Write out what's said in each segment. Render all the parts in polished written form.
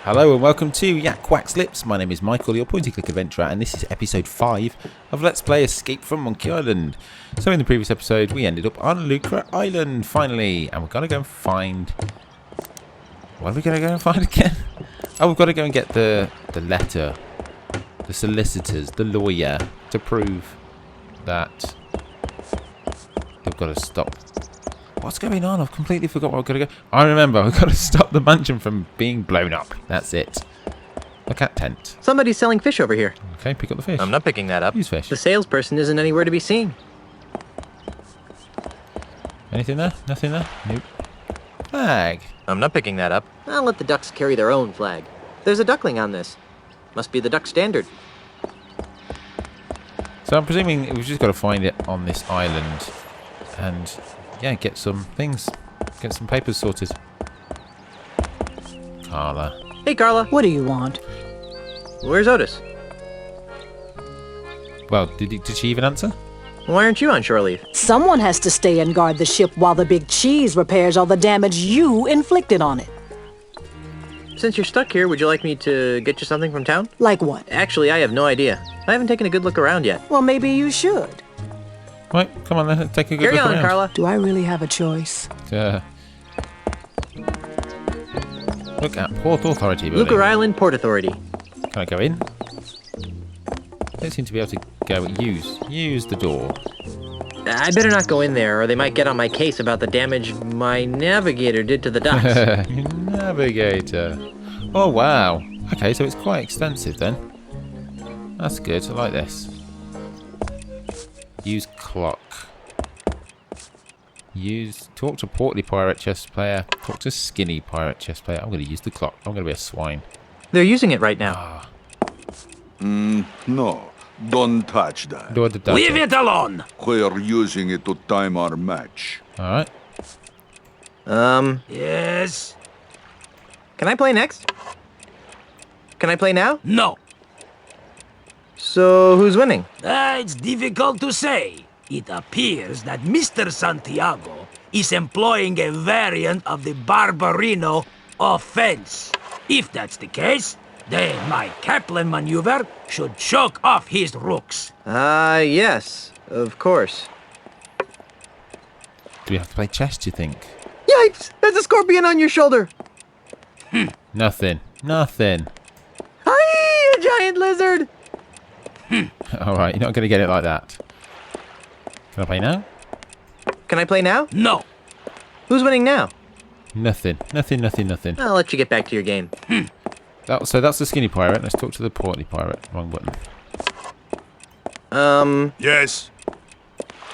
Hello and welcome to YakWaxLips. My name is Michael, your point-and-click adventurer, and this is episode 5 of Let's Play Escape from Monkey Island. So in the previous episode, we ended up on Lucre Island, finally, and we're going to go and find... What are we going to go and find again? Oh, we've got to go and get the letter, the solicitors, the lawyer, to prove that they've got to stop... What's going on? I've completely forgot where we've got to go. I remember, we've got to stop the mansion from being blown up. That's it. Look at tent. Somebody's selling fish over here. Okay, pick up the fish. I'm not picking that up. Use fish. The salesperson isn't anywhere to be seen. Anything there? Nothing there? Nope. Flag. I'm not picking that up. I'll let the ducks carry their own flag. There's a duckling on this. Must be the duck standard. So I'm presuming we've just got to find it on this island and, yeah, get some things. Get some papers sorted. Carla. Hey, Carla. What do you want? Where's Otis? Well, did she even answer? Why aren't you on shore leave? Someone has to stay and guard the ship while the big cheese repairs all the damage you inflicted on it. Since you're stuck here, would you like me to get you something from town? Like what? Actually, I have no idea. I haven't taken a good look around yet. Well, maybe you should. Right, come on then, let's take a good Carry look on, around. Carla. Do I really have a choice? Look at Port Authority building. Lucre Island Port Authority. Can I go in? Don't seem to be able to go. Use the door. I better not go in there, or they might get on my case about the damage my navigator did to the ducks. Navigator. Oh wow. Okay, so it's quite extensive then. That's good. I like this. Use clock. Talk to portly pirate chess player. Talk to skinny pirate chess player. I'm going to use the clock. I'm going to be a swine. They're using it right now. No, don't touch that. Leave it alone! We're using it to time our match. All right. Yes? Can I play next? Can I play now? No. So, who's winning? It's difficult to say. It appears that Mr. Santiago is employing a variant of the Barbarino offense. If that's the case, then my Kaplan maneuver should choke off his rooks. Yes, of course. Do we have to play chess, do you think? Yipes! There's a scorpion on your shoulder! Nothing. Nothing. Hi, a giant lizard! Alright, you're not going to get it like that. Can I play now? Can I play now? No. Who's winning now? Nothing. Nothing. I'll let you get back to your game. So that's the skinny pirate. Let's talk to the portly pirate. Wrong button. Yes,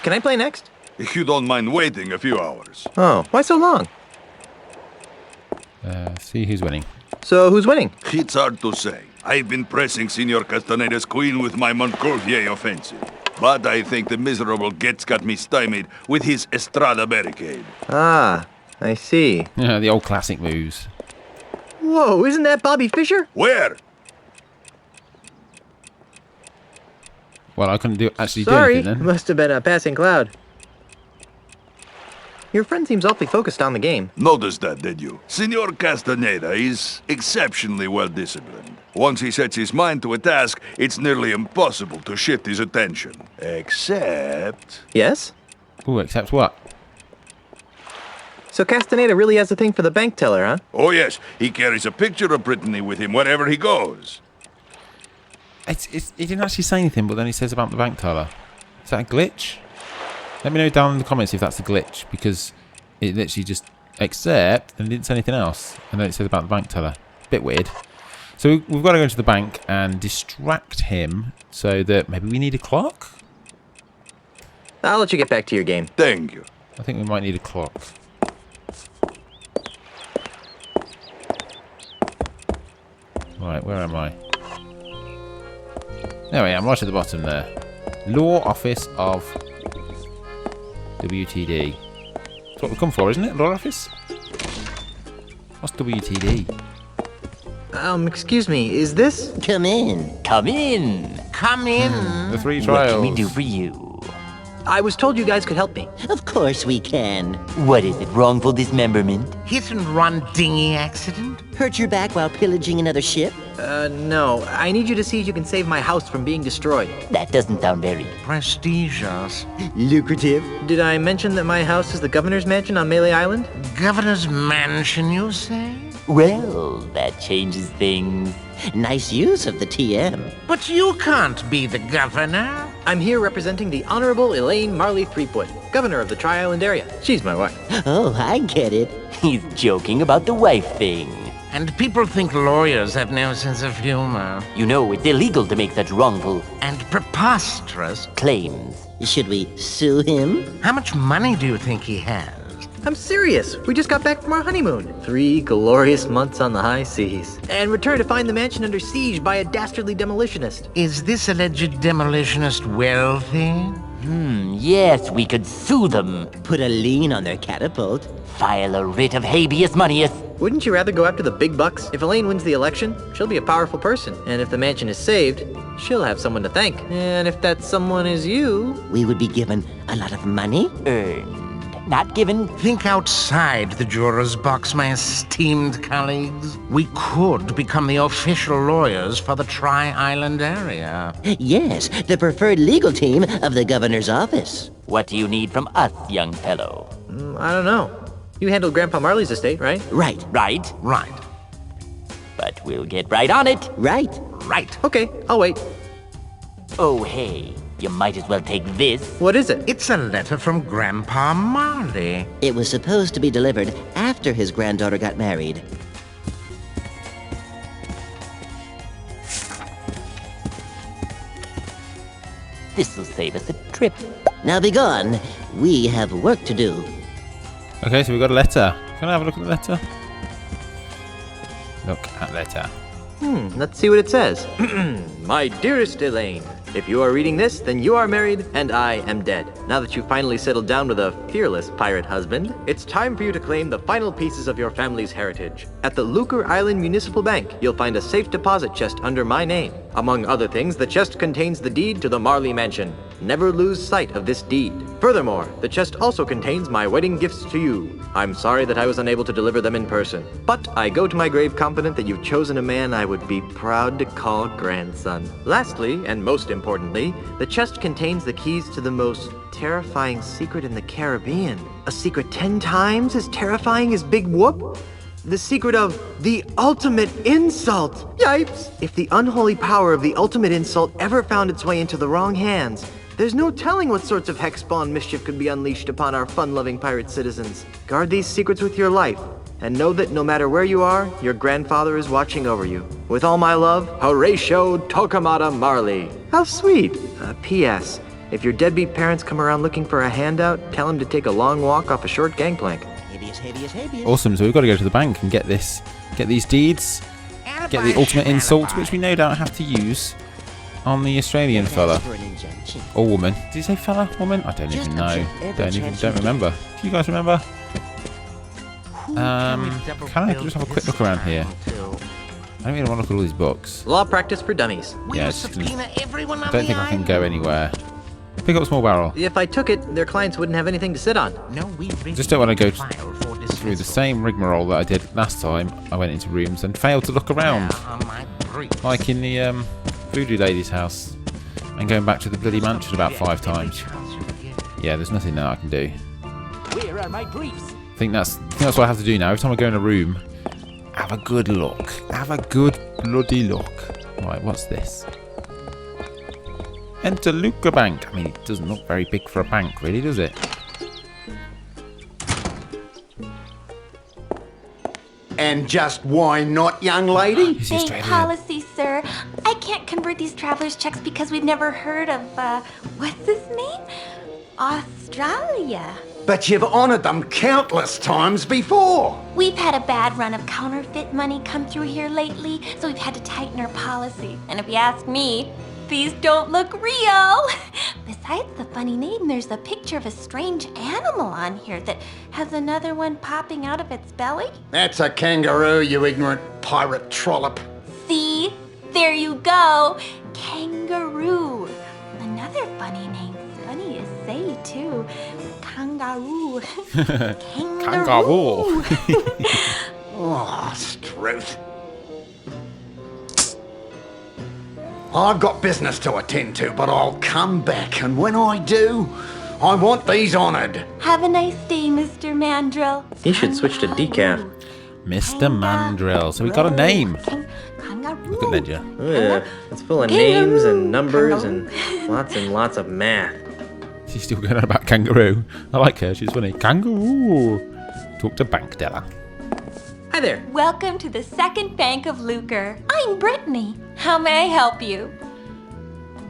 Can I play next? if you don't mind waiting a few hours. Oh, why so long? See who's winning. So, who's winning? It's hard to say. I've been pressing Senor Castaneda's queen with my Montgolfier offensive. But I think the miserable Getz got me stymied with his Estrada barricade. Ah, I see. Yeah, the old classic moves. Whoa, isn't that Bobby Fischer? Where? Well, I couldn't actually do Sorry, anything then. must have been a passing cloud. Your friend seems awfully focused on the game. Noticed that, did you? Senor Castaneda is exceptionally well disciplined. Once he sets his mind to a task, it's nearly impossible to shift his attention. Except... Yes? Ooh, except what? So Castaneda really has a thing for the bank teller, huh? Oh yes, he carries a picture of Brittany with him wherever he goes. He didn't actually say anything, but then he says about the bank teller. Is that a glitch? Let me know down in the comments if that's a glitch, because it literally just except and didn't say anything else, and then it says about the bank teller. Bit weird. So we've got to go into the bank and distract him so that maybe we need a clock? I'll let you get back to your game. Thank you. I think we might need a clock. Right, where am I? There I am, right at the bottom there. Law Office of WTD. That's what we've come for, isn't it? Law Office? What's WTD? Excuse me, is this? Come in. Come in. The three trials. What can we do for you? I was told you guys could help me. Of course we can. What is it, wrongful dismemberment? Hit and run dinghy accident? Hurt your back while pillaging another ship? No. I need you to see if you can save my house from being destroyed. That doesn't sound very Prestigious. lucrative. Did I mention that my house is the governor's mansion on Melee Island? Governor's mansion, you say? Well, that changes things. Nice use of the TM. But you can't be the governor. I'm here representing the Honorable Elaine Marley Threepwood, governor of the Tri-Island area. She's my wife. Oh, I get it. He's joking about the wife thing. And people think lawyers have no sense of humor. You know, it's illegal to make such wrongful And preposterous. claims. Should we sue him? How much money do you think he has? I'm serious. We just got back from our honeymoon. 3 glorious months on the high seas. And returned to find the mansion under siege by a dastardly demolitionist. Is this alleged demolitionist wealthy? Yes, we could sue them. Put a lien on their catapult. File a writ of habeas moneyus. Wouldn't you rather go after the big bucks? If Elaine wins the election, she'll be a powerful person. And if the mansion is saved, she'll have someone to thank. And if that someone is you... We would be given a lot of money. Earned. Not given. Think outside the juror's box, my esteemed colleagues. We could become the official lawyers for the Tri-Island area. Yes, the preferred legal team of the governor's office. What do you need from us, young fellow? I don't know. You handled Grandpa Marley's estate, right? Right. Right? Right. But we'll get right on it. Right. Right. Okay, I'll wait. Oh, hey. You might as well take this. What is it? It's a letter from Grandpa Marley. It was supposed to be delivered after his granddaughter got married. This'll save us a trip. Now be gone. We have work to do. Okay, so we've got a letter. Can I have a look at the letter? Look at letter. Let's see what it says. My dearest Elaine, if you are reading this, then you are married and I am dead. Now that you've finally settled down with a fearless pirate husband, it's time for you to claim the final pieces of your family's heritage. At the Lucre Island Municipal Bank, you'll find a safe deposit chest under my name. Among other things, the chest contains the deed to the Marley Mansion. Never lose sight of this deed. Furthermore, the chest also contains my wedding gifts to you. I'm sorry that I was unable to deliver them in person, but I go to my grave confident that you've chosen a man I would be proud to call grandson. Lastly, and most importantly, the chest contains the keys to the most terrifying secret in the Caribbean. A secret 10 times as terrifying as Big Whoop? The secret of the ultimate insult! Yipes! If the unholy power of the ultimate insult ever found its way into the wrong hands, there's no telling what sorts of hex-spawn mischief could be unleashed upon our fun-loving pirate citizens. Guard these secrets with your life, and know that no matter where you are, your grandfather is watching over you. With all my love, Horatio Tokamata Marley. How sweet! P.S. If your deadbeat parents come around looking for a handout, tell them to take a long walk off a short gangplank. Habeas, habeas, habeas. Awesome, so we've got to go to the bank and get these deeds, get the ultimate insult, which we no doubt have to use on the Australian fella. For an injunction. Or woman. Did you say fella? Woman? I don't Just even a know. trip every Don't remember. Do you guys remember? Can I just have a quick look around here? I don't really want to look at all these books. Law practice for dummies. Yeah, I it's just subpoena everyone on I don't the think I can island. go anywhere. Pick up a small barrel. If I took it, their clients wouldn't have anything to sit on. No, we really Just don't want to go file for through the dismissal. same rigmarole that I did last time. I went into rooms and failed to look around. On my briefs. Like in the voodoo lady's house. And going back to the bloody mansion about 5 times. Yeah, there's nothing that I can do. Where are my briefs? I think that's what I have to do now. Every time I go in a room, have a good look. Have a good bloody look. Right, what's this? Enter Lucre Bank. I mean, it doesn't look very big for a bank, really, does it? And just why not, young lady? Is he Bank Australian? policy, sir. I can't convert these traveler's checks because we've never heard of, what's his name? Australia. But you've honoured them countless times before. We've had a bad run of counterfeit money come through here lately, so we've had to tighten our policy. And if you ask me, these don't look real. Besides the funny name, there's a picture of a strange animal on here that has another one popping out of its belly. That's a kangaroo, you ignorant pirate trollop. See? There you go. Kangaroo. Another funny name. Funny as say, too. Kangaroo. Kangaroo. Oh, truth. I've got business to attend to, but I'll come back, and when I do, I want these honoured. Have a nice day, Mr. Mandrill. You should switch to decaf. Mr. Mandrill. So we got a name. Look at Ledger. Oh, yeah. It's full of names and numbers and lots of math. She's still going on about kangaroo. I like her. She's funny. Kangaroo. Talk to bank teller. Hi there. Welcome to the second bank of Lucre. I'm Brittany. How may I help you?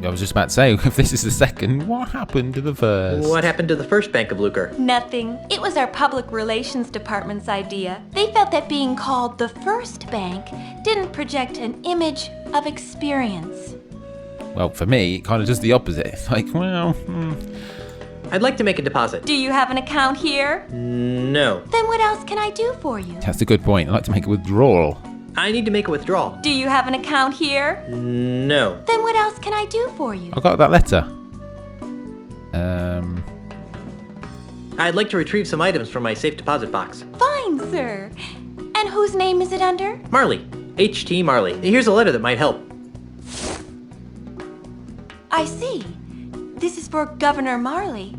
I was just about to say, if this is the second, what happened to the first? What happened to the first Bank of Lucre? Nothing. It was our public relations department's idea. They felt that being called the first bank didn't project an image of experience. Well, for me, it kind of does the opposite. It's like, well, I'd like to make a deposit. Do you have an account here? No. Then what else can I do for you? that's a good point. I'd like to make a withdrawal. I need to make a withdrawal. Do you have an account here? No. Then what else can I do for you? I got that letter. I'd like to retrieve some items from my safe deposit box. Fine, sir. And whose name is it under? Marley. H.T. Marley. Here's a letter that might help. I see. This is for Governor Marley.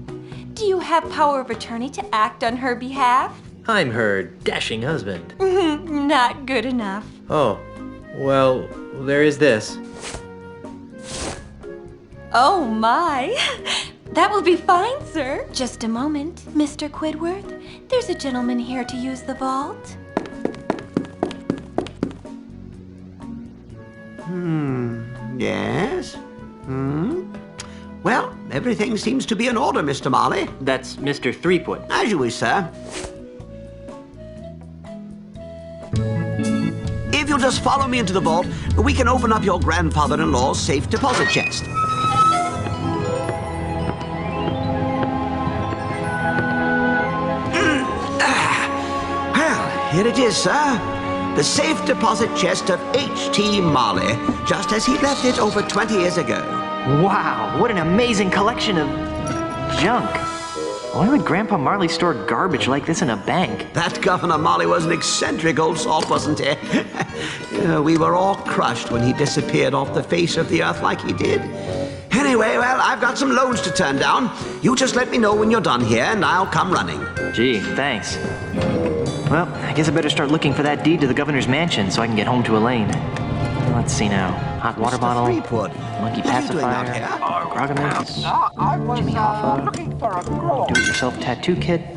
Do you have power of attorney to act on her behalf? I'm her dashing husband. Not good enough. Oh. Well, there is this. Oh my. That will be fine, sir. Just a moment, Mr. Quidworth. There's a gentleman here to use the vault. Yes? Well, everything seems to be in order, Mr. Marley. That's Mr. Threepwood. As you wish, sir. If you'll just follow me into the vault, we can open up your grandfather-in-law's safe deposit chest. Well, here it is, sir. The safe deposit chest of H.T. Marley, just as he left it over 20 years ago. Wow, what an amazing collection of junk. Why would Grandpa Marley store garbage like this in a bank? That Governor Marley was an eccentric old salt, wasn't he? We were all crushed when he disappeared off the face of the earth like he did. Anyway, well, I've got some loans to turn down. You just let me know when you're done here, and I'll come running. Gee, thanks. Well, I guess I better start looking for that deed to the governor's mansion so I can get home to Elaine. Let's see now. Hot water bottle, Threepwood. monkey What are you doing out pacifier, here? Groggamus, Jimmy Hoffa, do-it-yourself tattoo kit,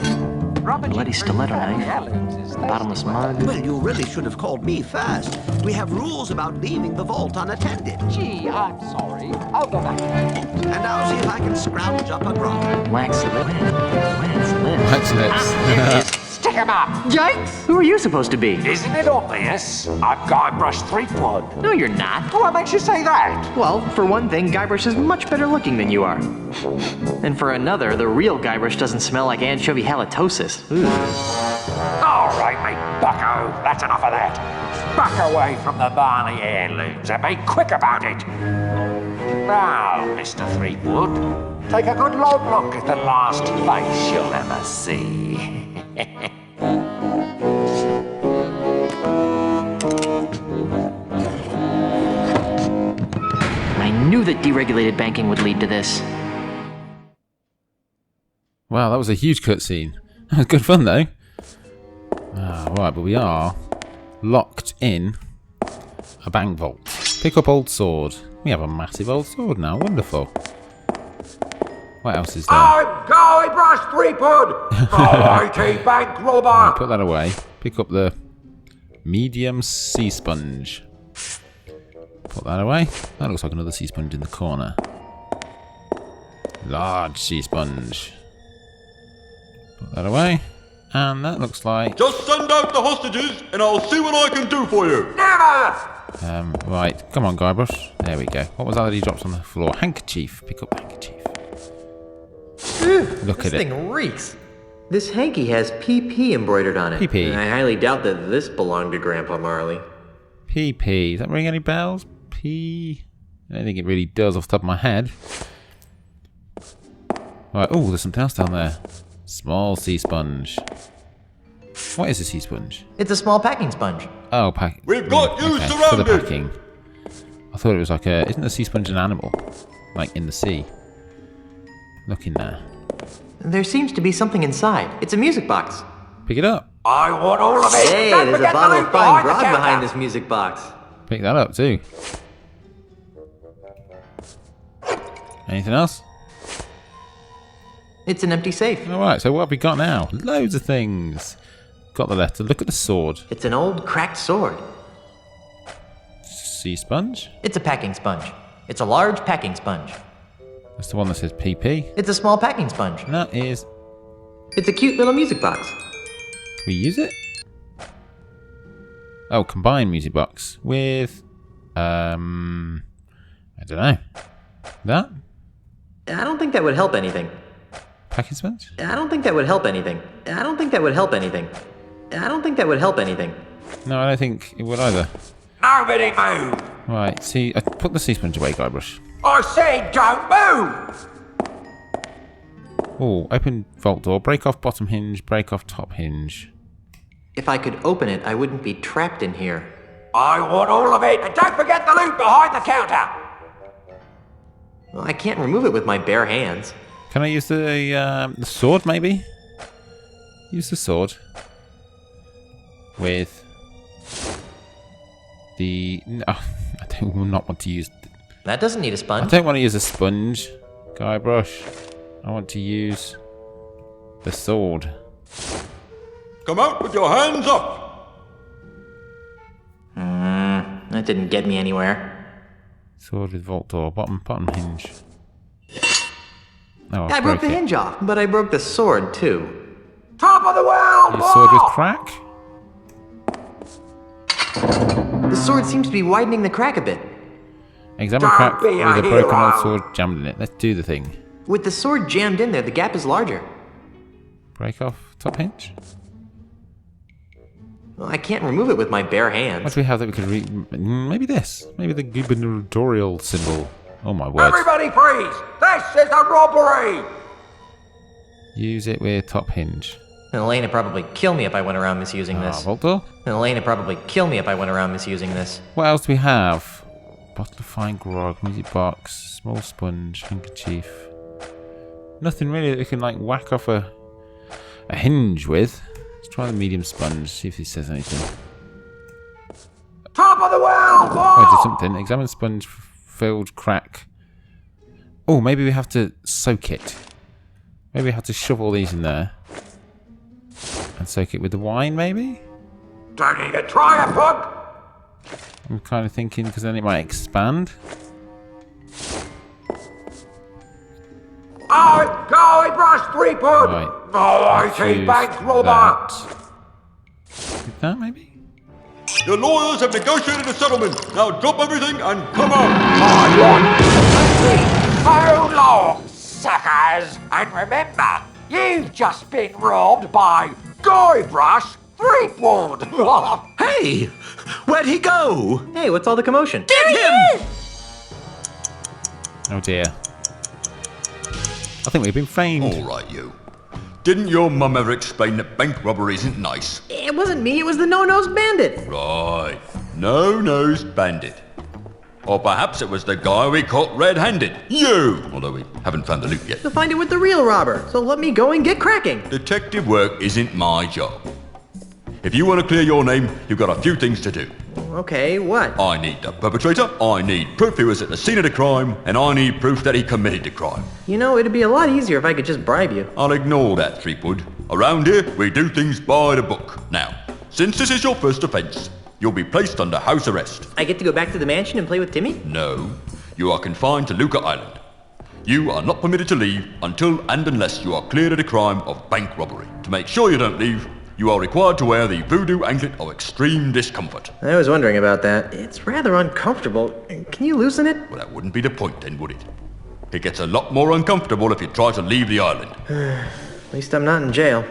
bloody stiletto knife, bottomless mug. Well, you really should have called me first. We have rules about leaving the vault unattended. Gee, I'm sorry. I'll go back. And I'll see if I can scrounge up a grog. Wax lips. Wax lips. Wax lips. Stick 'em up! Yikes! Who are you supposed to be? Isn't it obvious? I'm Guybrush Threepwood. No, you're not. What makes you say that? Well, for one thing, Guybrush is much better looking than you are. And for another, the real Guybrush doesn't smell like anchovy halitosis. Ooh. All right, mate, bucko. That's enough of that. Back away from the Marley heirlooms and be quick about it. Now, Mr. Threepwood, take a good long look at the last face you'll ever see. I knew that deregulated banking would lead to this. Wow, that was a huge cutscene. That was good fun, though. Right, but we are locked in a bank vault. Pick up old sword. We have a massive old sword now. Wonderful. What else is there? I'm Guybrush Threepwood, mighty bank robber. Put that away. Pick up the medium sea sponge. Put that away. That looks like another sea sponge in the corner. Large sea sponge. Put that away. And that looks like... Just send out the hostages and I'll see what I can do for you. Never! Right. Come on, Guybrush. There we go. What was that he dropped on the floor? Handkerchief. Pick up handkerchief. Look at This it. thing reeks. This hanky has PP embroidered on it. PP. I highly doubt that this belonged to Grandpa Marley. PP. Does that ring any bells? P... I don't think it really does off the top of my head. Right. Oh, there's something else down there. Small sea sponge. What is a sea sponge? It's a small packing sponge. Oh, pack. We've got you For the surrounded. packing. I thought it was like a. Isn't a sea sponge an animal? Like in the sea. Look in there. There seems to be something inside. It's a music box. Pick it up. I want all of it. Hey, Don't there's a forget bottle the of loot fine behind the grog counter. behind this music box. Pick that up too. Anything else? It's an empty safe. Alright, so what have we got now? Loads of things. Got the letter. Look at the sword. It's an old cracked sword. Sea sponge? It's a packing sponge. It's a large packing sponge. That's the one that says PP. It's a small packing sponge. And that is. It's a cute little music box. Can we use it? Oh, combine music box with. I don't know. That? I don't think that would help anything. Packing sponge? I don't think that would help anything. I don't think that would help anything. I don't think that would help anything. No, I don't think it would either. Nobody move. Right, see, put the sea sponge away, Guybrush. I said don't move. Oh, open vault door, break off bottom hinge, break off top hinge. If I could open it, I wouldn't be trapped in here. I want all of it. And don't forget the loot behind the counter. Well, I can't remove it with my bare hands. Can I use the sword, maybe? Use the sword. With the... No, I do not want to use... That doesn't need a I sponge. don't want to use a sponge, Guybrush. I want to use the sword. Come out with your hands up. That didn't get me anywhere. Sword with vault door, bottom hinge. Oh, I broke the hinge off, but I broke the sword too. Top of the world. Your sword with crack? The sword seems to be widening the crack a bit. Examine Don't crack be with a a broken hero. old sword jammed in it. Let's do the thing. With the sword jammed in there, the gap is larger. Break off top hinge? Well, I can't remove it with my bare What hands. do we have that we could read? Maybe this. Maybe the gubernatorial symbol. Oh my word. Everybody freeze. This is a robbery. Use it with top hinge. And Elaine would probably kill me if I went around misusing this. Vault door? And Elaine would probably kill me if I went around misusing this. What else do we have? Bottle of fine grog, music box, small sponge, handkerchief. Nothing really that we can like whack off a hinge with. Let's try the medium sponge, see if he says anything. Top of the world. Oh, I did something. Examine sponge filled crack. Oh, maybe we have to soak it. Maybe we have to shove all these in there. And soak it with the wine, maybe? Don't need to try it, bug. I'm kind of thinking because then it might expand. Oh, Guybrush threepwood. Right. Mighty Use bank robber. that. With that, maybe? Your lawyers have negotiated a settlement. Now drop everything and come out. I want so long, suckers. And remember, you've just been robbed by Guybrush threepwood. Hey! Where'd he go? Hey, what's all the commotion? Get him! Oh dear. I think we've been framed. All right, you. Didn't your mum ever explain that bank robbery isn't nice? It wasn't me, it was the no-nosed bandit. Right. No-nosed bandit. Or perhaps it was the guy we caught red-handed. You! Although we haven't found the loot yet. You'll find it with the real robber, so let me go and get cracking. Detective work isn't my job. If you want to clear your name, you've got a few things to do. Okay, what? I need the perpetrator, I need proof he was at the scene of the crime, and I need proof that he committed the crime. You know, it'd be a lot easier if I could just bribe you. I'll ignore that, Threepwood. Around here, we do things by the book. Now, since this is your first offence, you'll be placed under house arrest. I get to go back to the mansion and play with Timmy? No, you are confined to Lucre Island. You are not permitted to leave until and unless you are cleared of the crime of bank robbery. To make sure you don't leave, you are required to wear the voodoo anklet of extreme discomfort. I was wondering about that. It's rather uncomfortable. Can you loosen it? Well, that wouldn't be the point then, would it? It gets a lot more uncomfortable if you try to leave the island. At least I'm not in jail.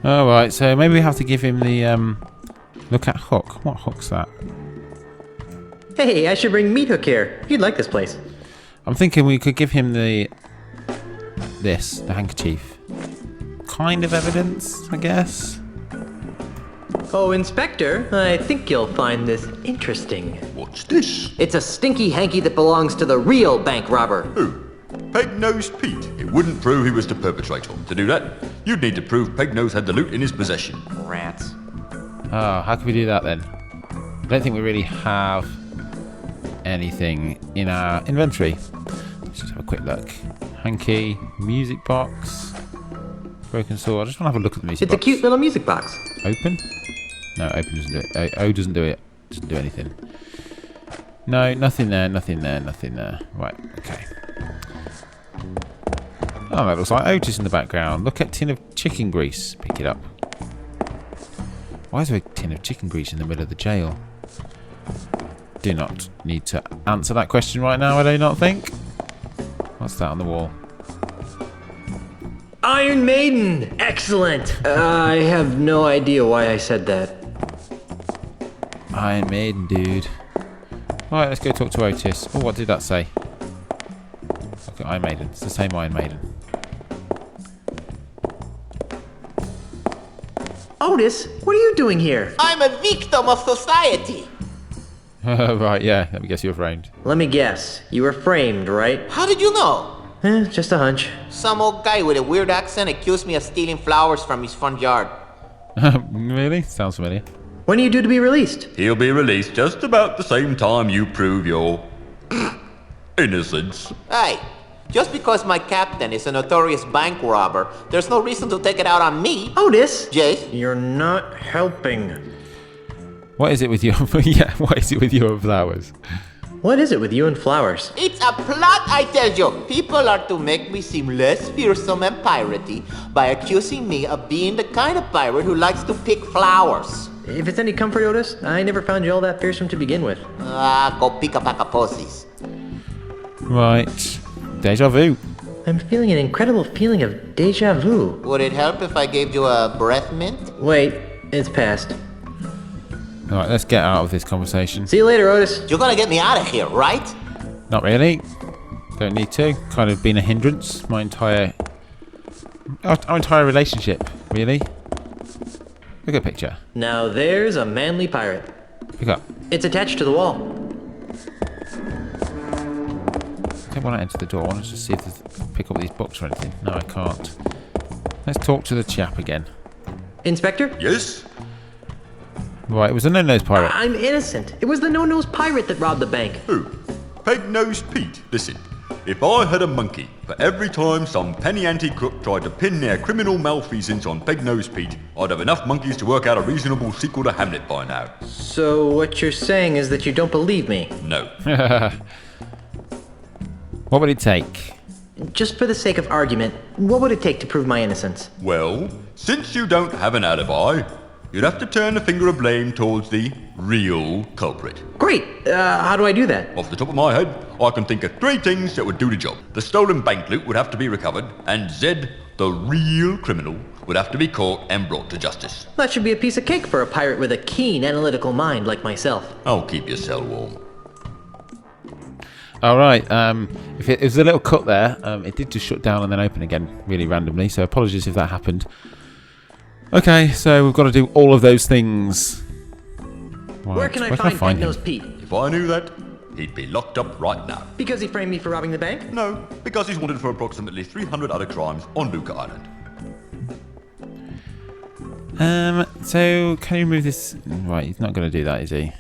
Alright, so maybe we have to give him the look at hook. What hook's that? Hey, I should bring Meat Hook here. He'd like this place. I'm thinking we could give him the this? The handkerchief. Kind of evidence, I guess. Oh, Inspector, I think you'll find this interesting. What's this? It's a stinky hanky that belongs to the real bank robber. Who? Peg-Nosed Pete. It wouldn't prove he was the perpetrator. To do that, you'd need to prove Peg-Nose had the loot in his possession. Rats. Oh, how can we do that then? I don't think we really have anything in our inventory. Let's just have a quick look. Hanky, music box, broken sword. I just want to have a look at the music box. It's a cute little music box. Open? No, open doesn't do it. O doesn't do it. Doesn't do anything. No, nothing there, nothing there, nothing there. Right, okay. Oh, that looks like Otis in the background. Look at tin of chicken grease. Pick it up. Why is there a tin of chicken grease in the middle of the jail? Do not need to answer that question right now, I do not think. What's that on the wall? Iron Maiden! Excellent! I have no idea why I said that. Iron Maiden, dude. Alright, let's go talk to Otis. Oh, what did that say? Look at Iron Maiden. It's the same Iron Maiden. Otis, what are you doing here? I'm a victim of society. Right, yeah. Let me guess you were framed. Let me guess. You were framed, right? How did you know? Just a hunch. Some old guy with a weird accent accused me of stealing flowers from his front yard. Really? Sounds familiar. When are you due to be released? He'll be released just about the same time you prove your innocence. Hey, just because my captain is a notorious bank robber, there's no reason to take it out on me. Otis! Jace? You're not helping. What is it with your... yeah, what is it with your flowers? What is it with you and flowers? It's a plot, I tell you. People are to make me seem less fearsome and piratey by accusing me of being the kind of pirate who likes to pick flowers. If it's any comfort, Otis, I never found you all that fearsome to begin with. Go pick a pack of posies. Right. Deja vu. I'm feeling an incredible feeling of deja vu. Would it help if I gave you a breath mint? Wait, it's past. Alright, let's get out of this conversation. See you later, Otis. You're gonna get me out of here, right? Not really. Don't need to. Kind of been a hindrance my entire... our entire relationship, really. Look at the picture. Now there's a manly pirate. Pick up. It's attached to the wall. I don't want to enter the door. I want to just see if there's... pick up these books or anything. No, I can't. Let's talk to the chap again. Inspector? Yes? Right, it was a no-nose pirate. I'm innocent. It was the no-nose pirate that robbed the bank. Who? Peg-Nosed Pete. Listen, if I had a monkey for every time some penny-ante crook tried to pin their criminal malfeasance on Peg-Nosed Pete, I'd have enough monkeys to work out a reasonable sequel to Hamlet by now. So what you're saying is that you don't believe me? No. What would it take? Just for the sake of argument, what would it take to prove my innocence? Well, since you don't have an alibi, you'd have to turn the finger of blame towards the real culprit. Great! How do I do that? Off the top of my head, I can think of 3 things that would do the job. The stolen bank loot would have to be recovered, and Zed, the real criminal, would have to be caught and brought to justice. That should be a piece of cake for a pirate with a keen analytical mind like myself. I'll keep your cell warm. Alright, if it was a little cut there, it did just shut down and then open again really randomly, so apologies if that happened. Okay, so we've got to do all of those things. Right, where can I find Peg-Nosed Pete? If I knew that, he'd be locked up right now. Because he framed me for robbing the bank? No, because he's wanted for approximately 300 other crimes on Lucre Island. So can you remove this? Right, he's not going to do that, is he?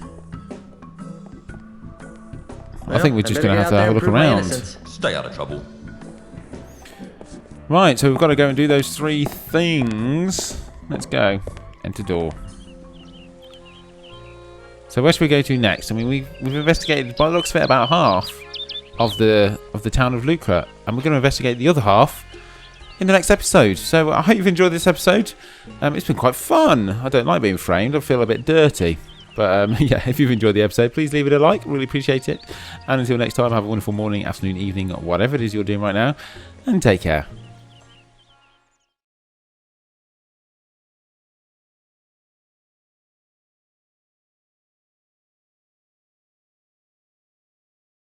Well, I think we're just going to have to have a look around. Stay out of trouble. Right, so we've got to go and do those 3 things. Let's go. Enter door. So where should we go to next? I mean, we've investigated, by the looks of it, about half of the town of Lucre, and we're going to investigate the other half in the next episode. So I hope you've enjoyed this episode. It's been quite fun. I don't like being framed. I feel a bit dirty. But yeah, if you've enjoyed the episode, please leave it a like. Really appreciate it. And until next time, have a wonderful morning, afternoon, evening, whatever it is you're doing right now. And take care.